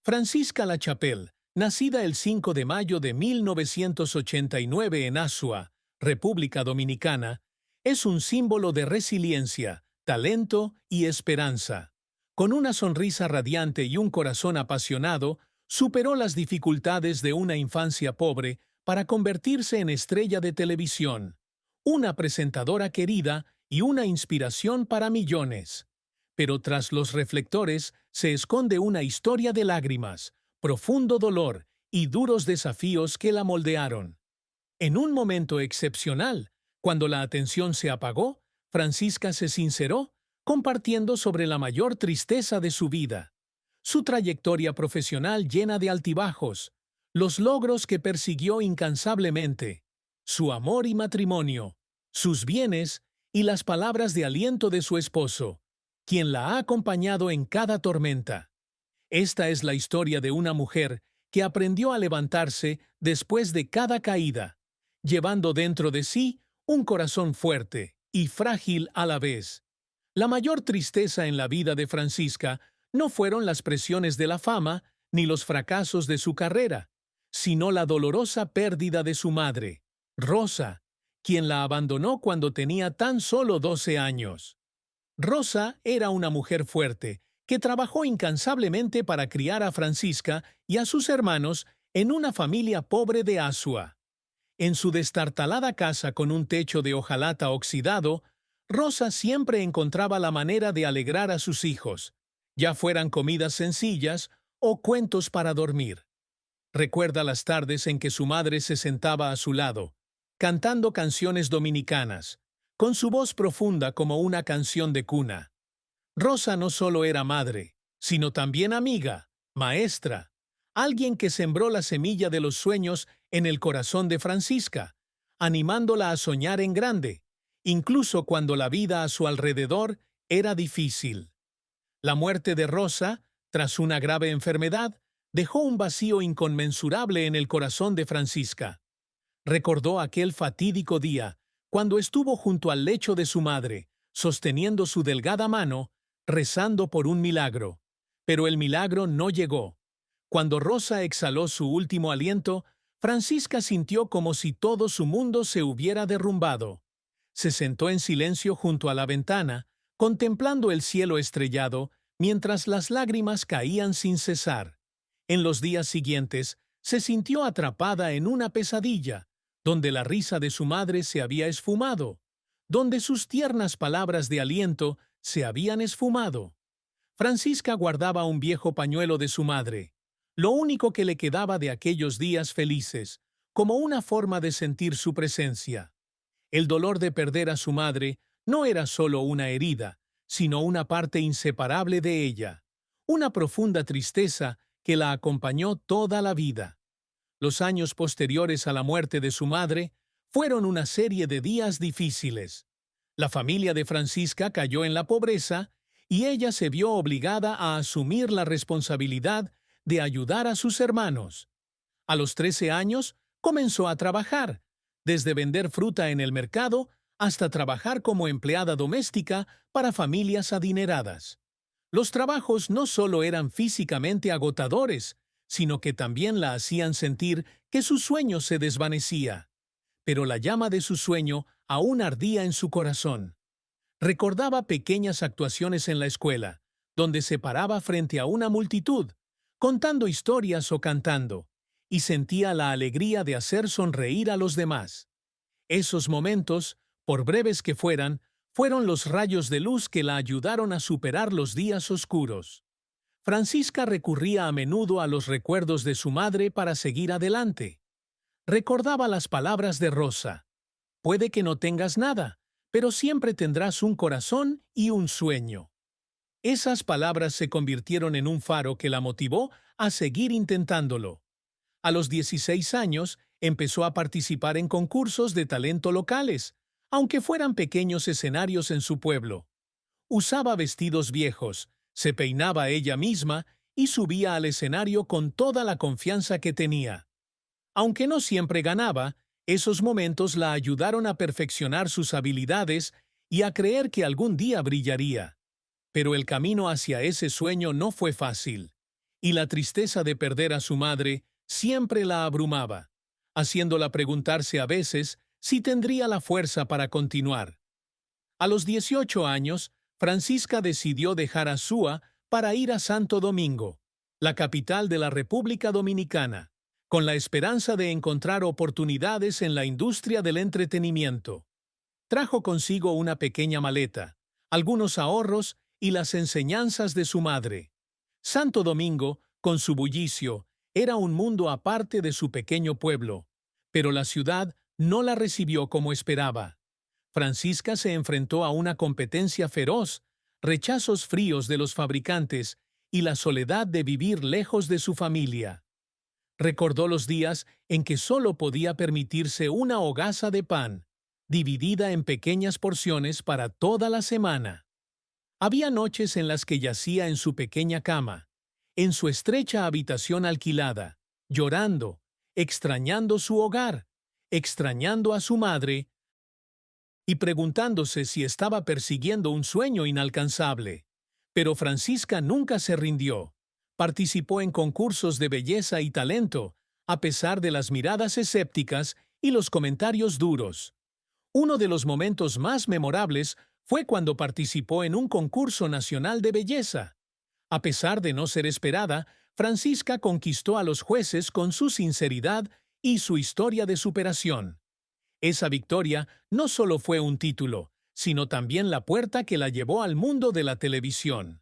Francisca Lachapelle, nacida el 5 de mayo de 1989 en Azua, República Dominicana, es un símbolo de resiliencia, talento y esperanza. Con una sonrisa radiante y un corazón apasionado, superó las dificultades de una infancia pobre para convertirse en estrella de televisión, una presentadora querida y una inspiración para millones. Pero tras los reflectores se esconde una historia de lágrimas, profundo dolor y duros desafíos que la moldearon. En un momento excepcional, cuando la atención se apagó, Francisca se sinceró, compartiendo sobre la mayor tristeza de su vida. Su trayectoria profesional llena de altibajos, los logros que persiguió incansablemente, su amor y matrimonio, sus bienes y las palabras de aliento de su esposo, quien la ha acompañado en cada tormenta. Esta es la historia de una mujer que aprendió a levantarse después de cada caída, llevando dentro de sí un corazón fuerte y frágil a la vez. La mayor tristeza en la vida de Francisca no fueron las presiones de la fama ni los fracasos de su carrera, sino la dolorosa pérdida de su madre, Rosa, quien la abandonó cuando tenía tan solo 12 años. Rosa era una mujer fuerte, que trabajó incansablemente para criar a Francisca y a sus hermanos en una familia pobre de Azua. En su destartalada casa con un techo de hojalata oxidado, Rosa siempre encontraba la manera de alegrar a sus hijos, ya fueran comidas sencillas o cuentos para dormir. Recuerda las tardes en que su madre se sentaba a su lado, cantando canciones dominicanas, con su voz profunda como una canción de cuna. Rosa no solo era madre, sino también amiga, maestra, alguien que sembró la semilla de los sueños en el corazón de Francisca, animándola a soñar en grande, incluso cuando la vida a su alrededor era difícil. La muerte de Rosa, tras una grave enfermedad, dejó un vacío inconmensurable en el corazón de Francisca. Recordó aquel fatídico día, cuando estuvo junto al lecho de su madre, sosteniendo su delgada mano, rezando por un milagro. Pero el milagro no llegó. Cuando Rosa exhaló su último aliento, Francisca sintió como si todo su mundo se hubiera derrumbado. Se sentó en silencio junto a la ventana, contemplando el cielo estrellado, mientras las lágrimas caían sin cesar. En los días siguientes, se sintió atrapada en una pesadilla, donde la risa de su madre se había esfumado, donde sus tiernas palabras de aliento se habían esfumado. Francisca guardaba un viejo pañuelo de su madre, lo único que le quedaba de aquellos días felices, como una forma de sentir su presencia. El dolor de perder a su madre no era solo una herida, sino una parte inseparable de ella, una profunda tristeza que la acompañó toda la vida. Los años posteriores a la muerte de su madre fueron una serie de días difíciles. La familia de Francisca cayó en la pobreza y ella se vio obligada a asumir la responsabilidad de ayudar a sus hermanos. A los 13 años comenzó a trabajar, desde vender fruta en el mercado hasta trabajar como empleada doméstica para familias adineradas. Los trabajos no solo eran físicamente agotadores, sino que también la hacían sentir que su sueño se desvanecía. Pero la llama de su sueño aún ardía en su corazón. Recordaba pequeñas actuaciones en la escuela, donde se paraba frente a una multitud, contando historias o cantando, y sentía la alegría de hacer sonreír a los demás. Esos momentos, por breves que fueran, fueron los rayos de luz que la ayudaron a superar los días oscuros. Francisca recurría a menudo a los recuerdos de su madre para seguir adelante. Recordaba las palabras de Rosa: «Puede que no tengas nada, pero siempre tendrás un corazón y un sueño». Esas palabras se convirtieron en un faro que la motivó a seguir intentándolo. A los 16 años, empezó a participar en concursos de talento locales, aunque fueran pequeños escenarios en su pueblo. Usaba vestidos viejos, se peinaba ella misma y subía al escenario con toda la confianza que tenía. Aunque no siempre ganaba, esos momentos la ayudaron a perfeccionar sus habilidades y a creer que algún día brillaría. Pero el camino hacia ese sueño no fue fácil. y la tristeza de perder a su madre siempre la abrumaba, haciéndola preguntarse a veces si tendría la fuerza para continuar. A los 18 años, Francisca decidió dejar Azua para ir a Santo Domingo, la capital de la República Dominicana, con la esperanza de encontrar oportunidades en la industria del entretenimiento. Trajo consigo una pequeña maleta, algunos ahorros y las enseñanzas de su madre. Santo Domingo, con su bullicio, era un mundo aparte de su pequeño pueblo, pero la ciudad no la recibió como esperaba. Francisca se enfrentó a una competencia feroz, rechazos fríos de los fabricantes y la soledad de vivir lejos de su familia. Recordó los días en que solo podía permitirse una hogaza de pan, dividida en pequeñas porciones para toda la semana. Había noches en las que yacía en su pequeña cama, en su estrecha habitación alquilada, llorando, extrañando su hogar, extrañando a su madre y preguntándose si estaba persiguiendo un sueño inalcanzable. Pero Francisca nunca se rindió. Participó en concursos de belleza y talento, a pesar de las miradas escépticas y los comentarios duros. Uno de los momentos más memorables fue cuando participó en un concurso nacional de belleza. A pesar de no ser esperada, Francisca conquistó a los jueces con su sinceridad y su historia de superación. Esa victoria no solo fue un título, sino también la puerta que la llevó al mundo de la televisión.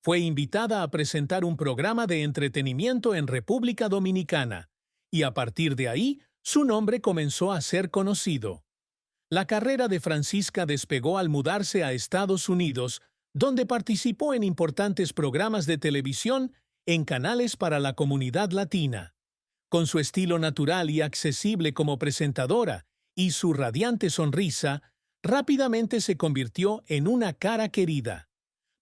Fue invitada a presentar un programa de entretenimiento en República Dominicana, y a partir de ahí, su nombre comenzó a ser conocido. La carrera de Francisca despegó al mudarse a Estados Unidos, donde participó en importantes programas de televisión en canales para la comunidad latina. Con su estilo natural y accesible como presentadora y su radiante sonrisa, rápidamente se convirtió en una cara querida.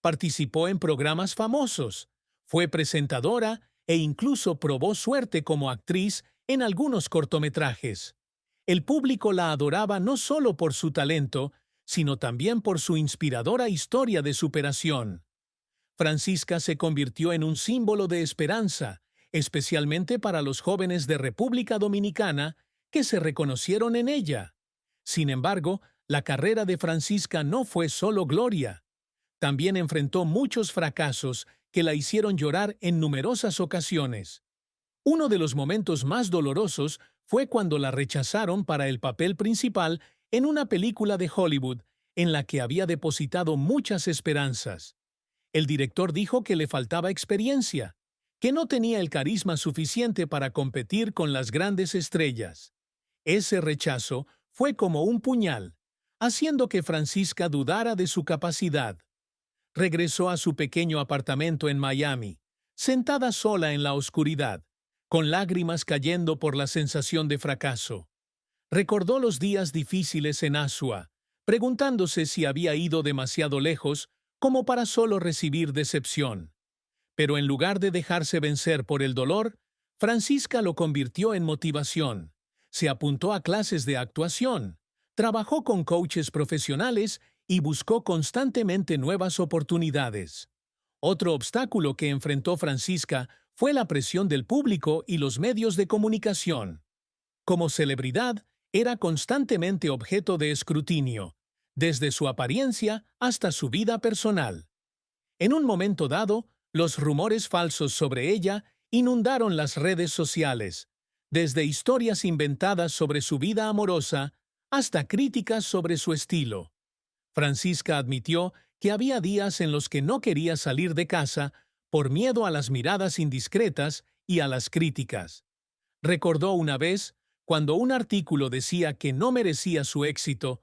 Participó en programas famosos, fue presentadora e incluso probó suerte como actriz en algunos cortometrajes. El público la adoraba no solo por su talento, sino también por su inspiradora historia de superación. Francisca se convirtió en un símbolo de esperanza, especialmente para los jóvenes de República Dominicana que se reconocieron en ella. Sin embargo, la carrera de Francisca no fue solo gloria. También enfrentó muchos fracasos que la hicieron llorar en numerosas ocasiones. Uno de los momentos más dolorosos fue cuando la rechazaron para el papel principal en una película de Hollywood en la que había depositado muchas esperanzas. El director dijo que le faltaba experiencia, que no tenía el carisma suficiente para competir con las grandes estrellas. Ese rechazo fue como un puñal, haciendo que Francisca dudara de su capacidad. Regresó a su pequeño apartamento en Miami, sentada sola en la oscuridad, con lágrimas cayendo por la sensación de fracaso. Recordó los días difíciles en Azua, preguntándose si había ido demasiado lejos como para solo recibir decepción. Pero en lugar de dejarse vencer por el dolor, Francisca lo convirtió en motivación. Se apuntó a clases de actuación, trabajó con coaches profesionales y buscó constantemente nuevas oportunidades. Otro obstáculo que enfrentó Francisca fue la presión del público y los medios de comunicación. Como celebridad, era constantemente objeto de escrutinio, desde su apariencia hasta su vida personal. En un momento dado, los rumores falsos sobre ella inundaron las redes sociales, desde historias inventadas sobre su vida amorosa hasta críticas sobre su estilo. Francisca admitió que había días en los que no quería salir de casa por miedo a las miradas indiscretas y a las críticas. Recordó una vez, cuando un artículo decía que no merecía su éxito,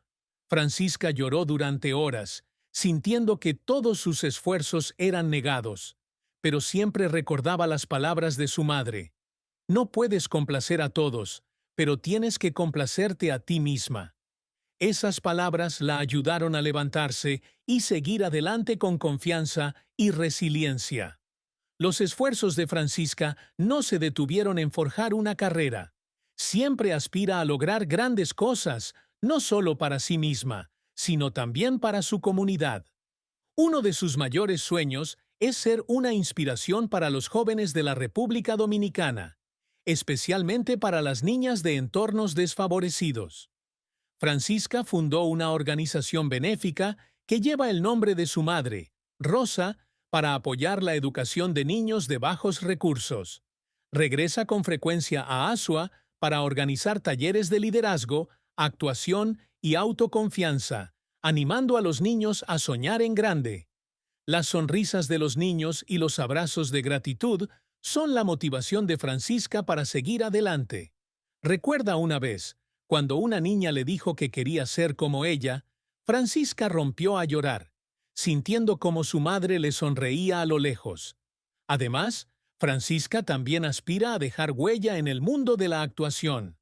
Francisca lloró durante horas, sintiendo que todos sus esfuerzos eran negados, pero siempre recordaba las palabras de su madre. No puedes complacer a todos, pero tienes que complacerte a ti misma. Esas palabras la ayudaron a levantarse y seguir adelante con confianza y resiliencia. Los esfuerzos de Francisca no se detuvieron en forjar una carrera. Siempre aspira a lograr grandes cosas, no solo para sí misma, sino también para su comunidad. Uno de sus mayores sueños es ser una inspiración para los jóvenes de la República Dominicana, especialmente para las niñas de entornos desfavorecidos. Francisca fundó una organización benéfica que lleva el nombre de su madre, Rosa, para apoyar la educación de niños de bajos recursos. Regresa con frecuencia a Asua para organizar talleres de liderazgo, actuación y autoconfianza, animando a los niños a soñar en grande. Las sonrisas de los niños y los abrazos de gratitud son la motivación de Francisca para seguir adelante. Recuerda una vez, cuando una niña le dijo que quería ser como ella, Francisca rompió a llorar, sintiendo como su madre le sonreía a lo lejos. Además, Francisca también aspira a dejar huella en el mundo de la actuación.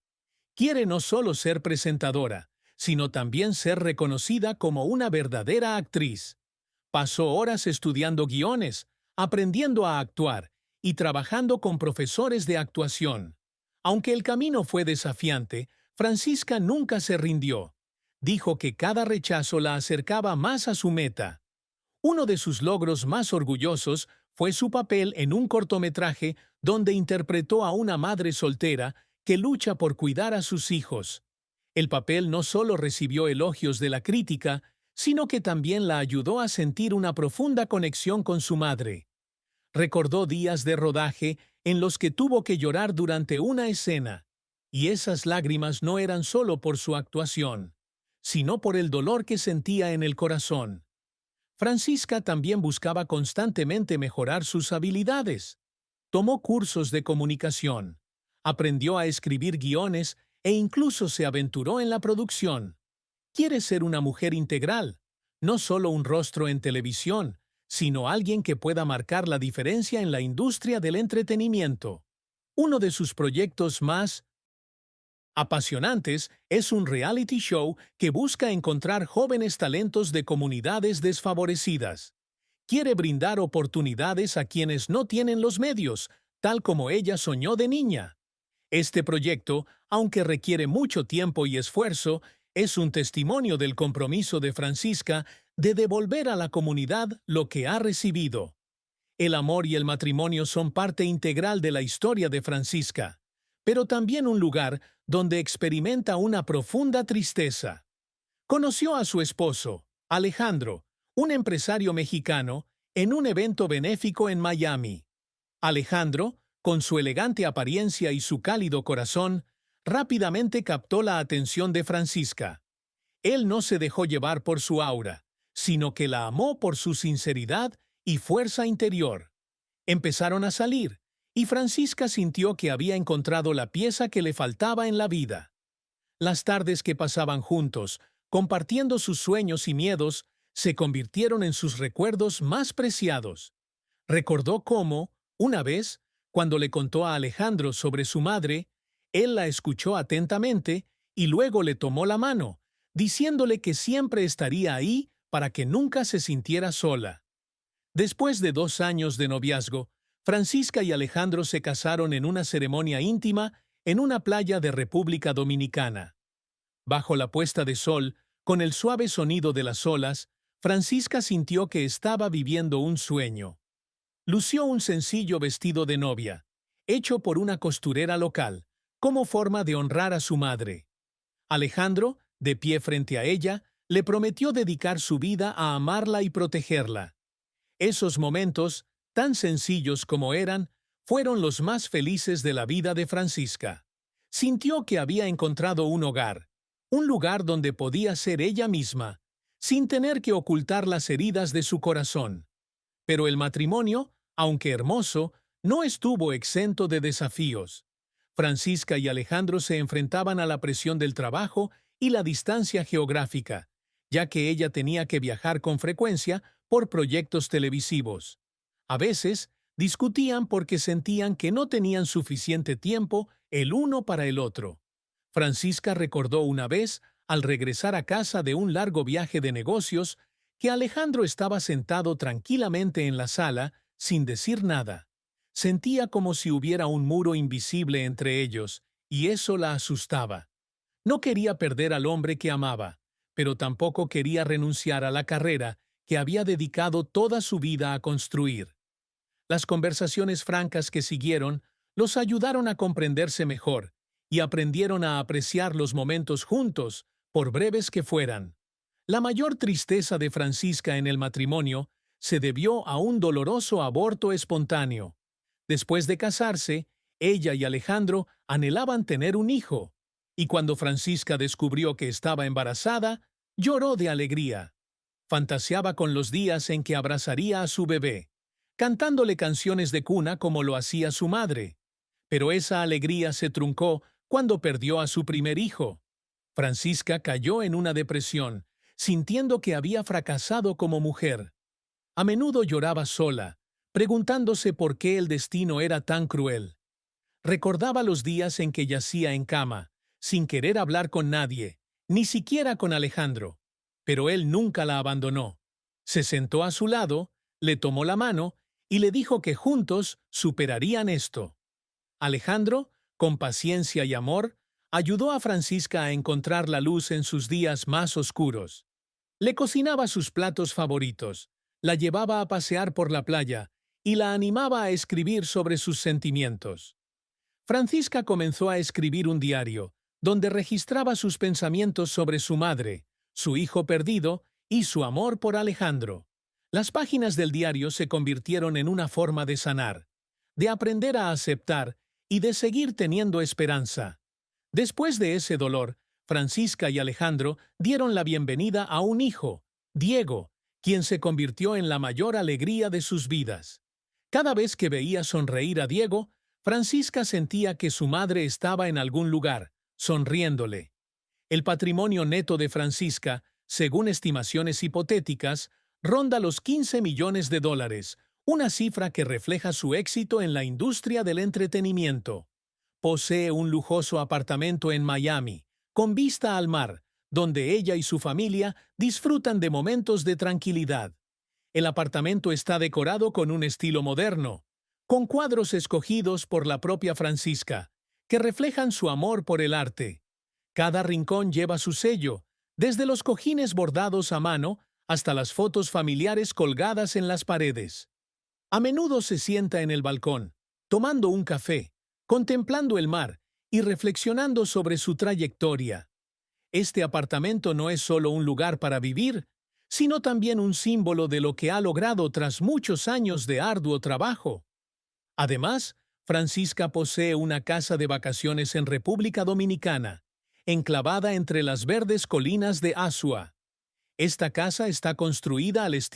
Quiere no solo ser presentadora, sino también ser reconocida como una verdadera actriz. Pasó horas estudiando guiones, aprendiendo a actuar y trabajando con profesores de actuación. Aunque el camino fue desafiante, Francisca nunca se rindió. Dijo que cada rechazo la acercaba más a su meta. Uno de sus logros más orgullosos fue su papel en un cortometraje donde interpretó a una madre soltera que lucha por cuidar a sus hijos. El papel no solo recibió elogios de la crítica, sino que también la ayudó a sentir una profunda conexión con su madre. Recordó días de rodaje en los que tuvo que llorar durante una escena, y esas lágrimas no eran solo por su actuación, sino por el dolor que sentía en el corazón. Francisca también buscaba constantemente mejorar sus habilidades. Tomó cursos de comunicación, aprendió a escribir guiones e incluso se aventuró en la producción. Quiere ser una mujer integral, no solo un rostro en televisión, sino alguien que pueda marcar la diferencia en la industria del entretenimiento. Uno de sus proyectos más apasionantes es un reality show que busca encontrar jóvenes talentos de comunidades desfavorecidas. Quiere brindar oportunidades a quienes no tienen los medios, tal como ella soñó de niña. Este proyecto, aunque requiere mucho tiempo y esfuerzo, es un testimonio del compromiso de Francisca de devolver a la comunidad lo que ha recibido. El amor y el matrimonio son parte integral de la historia de Francisca, pero también un lugar donde experimenta una profunda tristeza. Conoció a su esposo, Alejandro, un empresario mexicano, en un evento benéfico en Miami. Alejandro, con su elegante apariencia y su cálido corazón, rápidamente captó la atención de Francisca. Él no se dejó llevar por su aura, sino que la amó por su sinceridad y fuerza interior. Empezaron a salir, y Francisca sintió que había encontrado la pieza que le faltaba en la vida. Las tardes que pasaban juntos, compartiendo sus sueños y miedos, se convirtieron en sus recuerdos más preciados. Recordó cómo, una vez, cuando le contó a Alejandro sobre su madre, él la escuchó atentamente y luego le tomó la mano, diciéndole que siempre estaría ahí para que nunca se sintiera sola. Después de 2 años de noviazgo, Francisca y Alejandro se casaron en una ceremonia íntima en una playa de República Dominicana. Bajo la puesta de sol, con el suave sonido de las olas, Francisca sintió que estaba viviendo un sueño. Lució un sencillo vestido de novia, hecho por una costurera local, como forma de honrar a su madre. Alejandro, de pie frente a ella, le prometió dedicar su vida a amarla y protegerla. Esos momentos, tan sencillos como eran, fueron los más felices de la vida de Francisca. Sintió que había encontrado un hogar, un lugar donde podía ser ella misma, sin tener que ocultar las heridas de su corazón. Pero el matrimonio, aunque hermoso, no estuvo exento de desafíos. Francisca y Alejandro se enfrentaban a la presión del trabajo y la distancia geográfica, ya que ella tenía que viajar con frecuencia por proyectos televisivos. A veces, discutían porque sentían que no tenían suficiente tiempo el uno para el otro. Francisca recordó una vez, al regresar a casa de un largo viaje de negocios, que Alejandro estaba sentado tranquilamente en la sala, sin decir nada. Sentía como si hubiera un muro invisible entre ellos, y eso la asustaba. No quería perder al hombre que amaba, pero tampoco quería renunciar a la carrera que había dedicado toda su vida a construir. Las conversaciones francas que siguieron los ayudaron a comprenderse mejor y aprendieron a apreciar los momentos juntos, por breves que fueran. La mayor tristeza de Francisca en el matrimonio se debió a un doloroso aborto espontáneo. Después de casarse, ella y Alejandro anhelaban tener un hijo, y cuando Francisca descubrió que estaba embarazada, lloró de alegría. Fantaseaba con los días en que abrazaría a su bebé, cantándole canciones de cuna como lo hacía su madre. Pero esa alegría se truncó cuando perdió a su primer hijo. Francisca cayó en una depresión, sintiendo que había fracasado como mujer. A menudo lloraba sola, preguntándose por qué el destino era tan cruel. Recordaba los días en que yacía en cama, sin querer hablar con nadie, ni siquiera con Alejandro. Pero él nunca la abandonó. Se sentó a su lado, le tomó la mano y le dijo que juntos superarían esto. Alejandro, con paciencia y amor, ayudó a Francisca a encontrar la luz en sus días más oscuros. Le cocinaba sus platos favoritos, la llevaba a pasear por la playa y la animaba a escribir sobre sus sentimientos. Francisca comenzó a escribir un diario, donde registraba sus pensamientos sobre su madre, su hijo perdido y su amor por Alejandro. Las páginas del diario se convirtieron en una forma de sanar, de aprender a aceptar y de seguir teniendo esperanza. Después de ese dolor, Francisca y Alejandro dieron la bienvenida a un hijo, Diego, quien se convirtió en la mayor alegría de sus vidas. Cada vez que veía sonreír a Diego, Francisca sentía que su madre estaba en algún lugar, sonriéndole. El patrimonio neto de Francisca, según estimaciones hipotéticas, ronda los 15 millones de dólares, una cifra que refleja su éxito en la industria del entretenimiento. Posee un lujoso apartamento en Miami, con vista al mar, donde ella y su familia disfrutan de momentos de tranquilidad. El apartamento está decorado con un estilo moderno, con cuadros escogidos por la propia Francisca, que reflejan su amor por el arte. Cada rincón lleva su sello, desde los cojines bordados a mano hasta las fotos familiares colgadas en las paredes. A menudo se sienta en el balcón, tomando un café, contemplando el mar y reflexionando sobre su trayectoria. Este apartamento no es solo un lugar para vivir, sino también un símbolo de lo que ha logrado tras muchos años de arduo trabajo. Además, Francisca posee una casa de vacaciones en República Dominicana, enclavada entre las verdes colinas de Asua. Esta casa está construida al estilo